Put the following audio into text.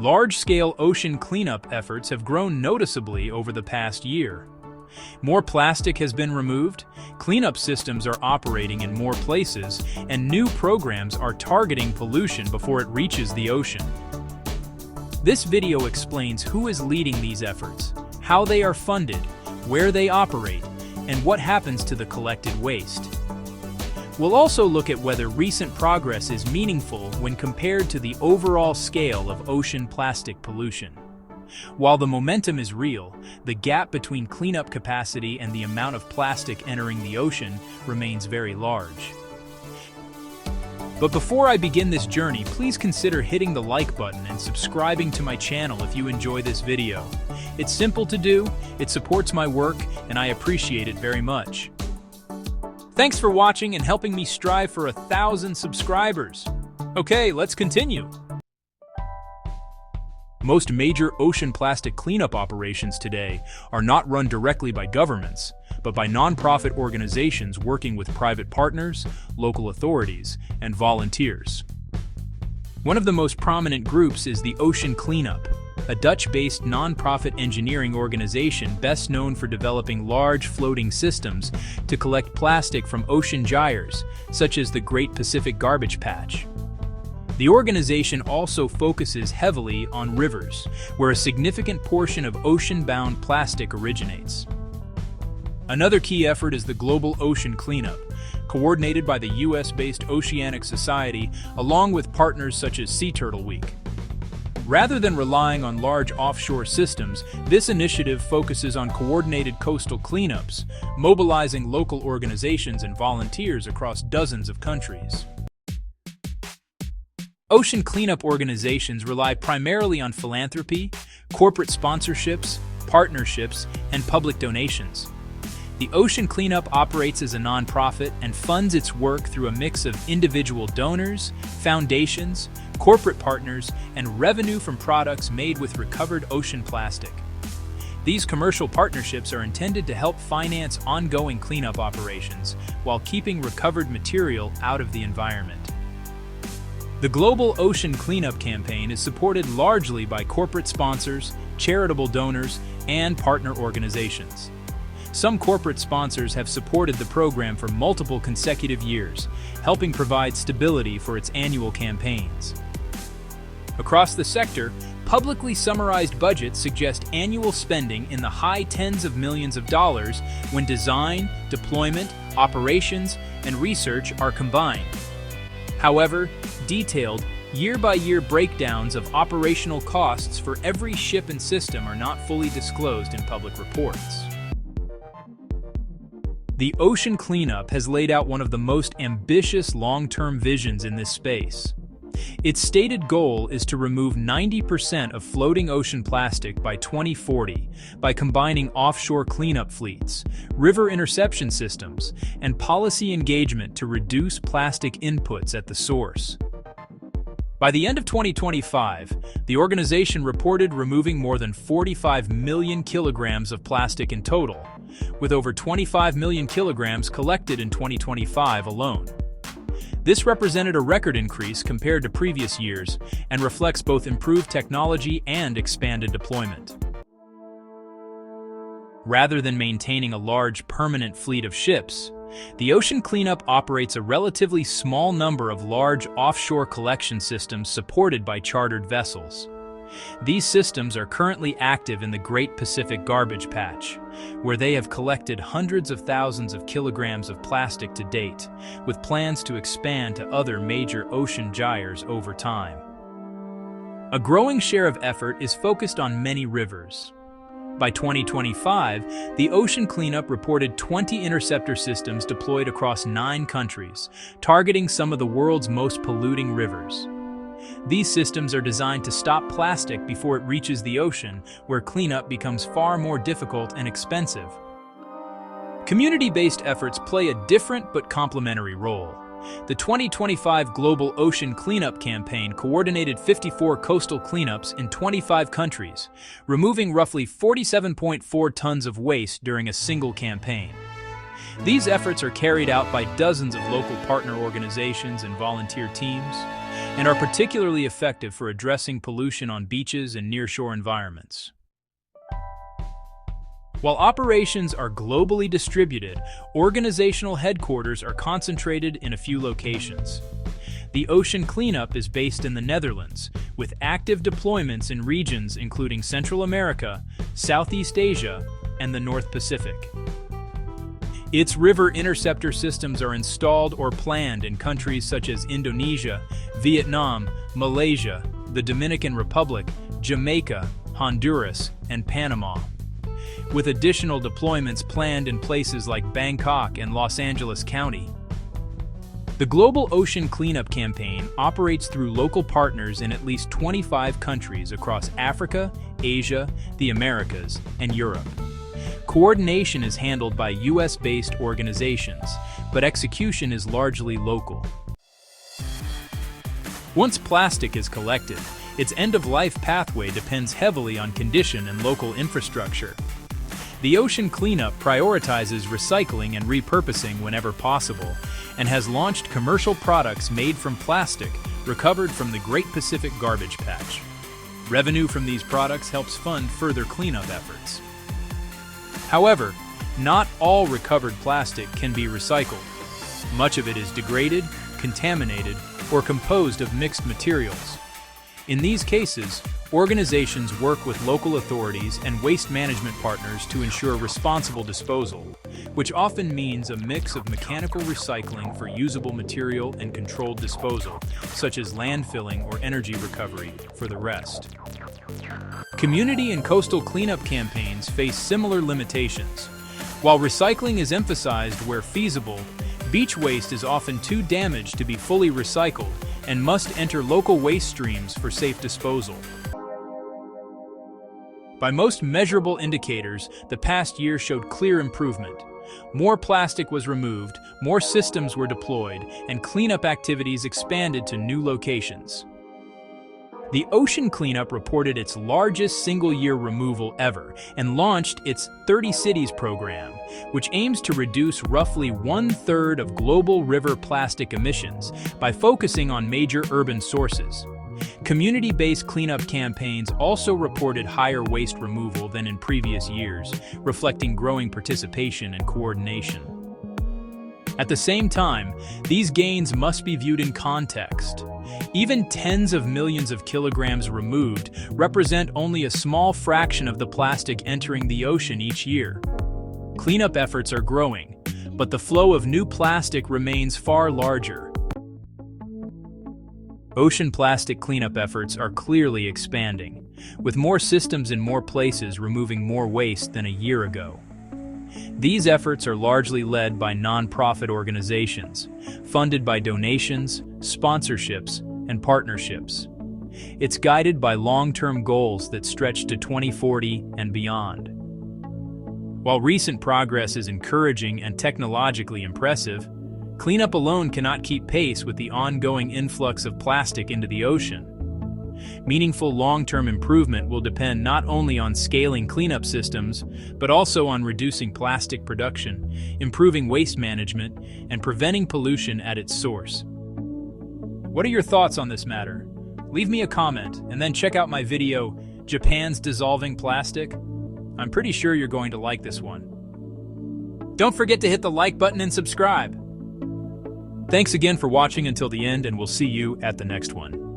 Large-scale ocean cleanup efforts have grown noticeably over the past year. More plastic has been removed, cleanup systems are operating in more places, and new programs are targeting pollution before it reaches the ocean. This video explains who is leading these efforts, how they are funded, where they operate, and what happens to the collected waste. We'll also look at whether recent progress is meaningful when compared to the overall scale of ocean plastic pollution. While the momentum is real, the gap between cleanup capacity and the amount of plastic entering the ocean remains very large. But before I begin this journey, please consider hitting the like button and subscribing to my channel if you enjoy this video. It's simple to do, it supports my work, and I appreciate it very much. Thanks for watching and helping me strive for 1,000 subscribers. Okay, let's continue. Most major ocean plastic cleanup operations today are not run directly by governments, but by nonprofit organizations working with private partners, local authorities, and volunteers. One of the most prominent groups is the Ocean Cleanup, a Dutch-based nonprofit engineering organization best known for developing large floating systems to collect plastic from ocean gyres, such as the Great Pacific Garbage Patch. The organization also focuses heavily on rivers, where a significant portion of ocean-bound plastic originates. Another key effort is the Global Ocean Cleanup, coordinated by the US-based Oceanic Society along with partners such as Sea Turtle Week. Rather than relying on large offshore systems, this initiative focuses on coordinated coastal cleanups, mobilizing local organizations and volunteers across dozens of countries. Ocean cleanup organizations rely primarily on philanthropy, corporate sponsorships, partnerships, and public donations. The Ocean Cleanup operates as a nonprofit and funds its work through a mix of individual donors, foundations, corporate partners, and revenue from products made with recovered ocean plastic. These commercial partnerships are intended to help finance ongoing cleanup operations while keeping recovered material out of the environment. The Global Ocean Cleanup campaign is supported largely by corporate sponsors, charitable donors, and partner organizations. Some corporate sponsors have supported the program for multiple consecutive years, helping provide stability for its annual campaigns. Across the sector, publicly summarized budgets suggest annual spending in the high tens of millions of dollars when design, deployment, operations, and research are combined. However, detailed, year-by-year breakdowns of operational costs for every ship and system are not fully disclosed in public reports. The Ocean Cleanup has laid out one of the most ambitious long-term visions in this space. Its stated goal is to remove 90% of floating ocean plastic by 2040 by combining offshore cleanup fleets, river interception systems, and policy engagement to reduce plastic inputs at the source. By the end of 2025, the organization reported removing more than 45 million kilograms of plastic in total, with over 25 million kilograms collected in 2025 alone. This represented a record increase compared to previous years and reflects both improved technology and expanded deployment. Rather than maintaining a large permanent fleet of ships, the Ocean Cleanup operates a relatively small number of large offshore collection systems supported by chartered vessels. These systems are currently active in the Great Pacific Garbage Patch, where they have collected hundreds of thousands of kilograms of plastic to date, with plans to expand to other major ocean gyres over time. A growing share of effort is focused on many rivers. By 2025, the Ocean Cleanup reported 20 interceptor systems deployed across 9 countries, targeting some of the world's most polluting rivers. These systems are designed to stop plastic before it reaches the ocean, where cleanup becomes far more difficult and expensive. Community-based efforts play a different but complementary role. The 2025 Global Ocean Cleanup campaign coordinated 54 coastal cleanups in 25 countries, removing roughly 47.4 tons of waste during a single campaign. These efforts are carried out by dozens of local partner organizations and volunteer teams, and are particularly effective for addressing pollution on beaches and nearshore environments. While operations are globally distributed, organizational headquarters are concentrated in a few locations. The ocean cleanup is based in the Netherlands, with active deployments in regions including Central America, Southeast Asia, and the North Pacific. Its river interceptor systems are installed or planned in countries such as Indonesia, Vietnam, Malaysia, the Dominican Republic, Jamaica, Honduras, and Panama, with additional deployments planned in places like Bangkok and Los Angeles County. The Global Ocean Cleanup Campaign operates through local partners in at least 25 countries across Africa, Asia, the Americas, and Europe. Coordination is handled by US-based organizations, but execution is largely local. Once plastic is collected, its end-of-life pathway depends heavily on condition and local infrastructure. The ocean cleanup prioritizes recycling and repurposing whenever possible, and has launched commercial products made from plastic recovered from the Great Pacific Garbage Patch. Revenue from these products helps fund further cleanup efforts. However, not all recovered plastic can be recycled. Much of it is degraded, contaminated, or composed of mixed materials. In these cases, organizations work with local authorities and waste management partners to ensure responsible disposal, which often means a mix of mechanical recycling for usable material and controlled disposal, such as landfilling or energy recovery, for the rest. Community and coastal cleanup campaigns face similar limitations. While recycling is emphasized where feasible, beach waste is often too damaged to be fully recycled and must enter local waste streams for safe disposal. By most measurable indicators, the past year showed clear improvement. More plastic was removed, more systems were deployed, and cleanup activities expanded to new locations. The ocean cleanup reported its largest single-year removal ever and launched its 30 Cities program, which aims to reduce roughly 1/3 of global river plastic emissions by focusing on major urban sources. Community-based cleanup campaigns also reported higher waste removal than in previous years, reflecting growing participation and coordination. At the same time, these gains must be viewed in context. Even tens of millions of kilograms removed represent only a small fraction of the plastic entering the ocean each year. Cleanup efforts are growing, but the flow of new plastic remains far larger. Ocean plastic cleanup efforts are clearly expanding, with more systems in more places removing more waste than a year ago. These efforts are largely led by non-profit organizations, funded by donations, sponsorships, and partnerships. It's guided by long-term goals that stretch to 2040 and beyond. While recent progress is encouraging and technologically impressive, cleanup alone cannot keep pace with the ongoing influx of plastic into the ocean. Meaningful long-term improvement will depend not only on scaling cleanup systems, but also on reducing plastic production, improving waste management, and preventing pollution at its source. What are your thoughts on this matter? Leave me a comment, and then check out my video, Japan's Dissolving Plastic. I'm pretty sure you're going to like this one. Don't forget to hit the like button and subscribe. Thanks again for watching until the end, and we'll see you at the next one.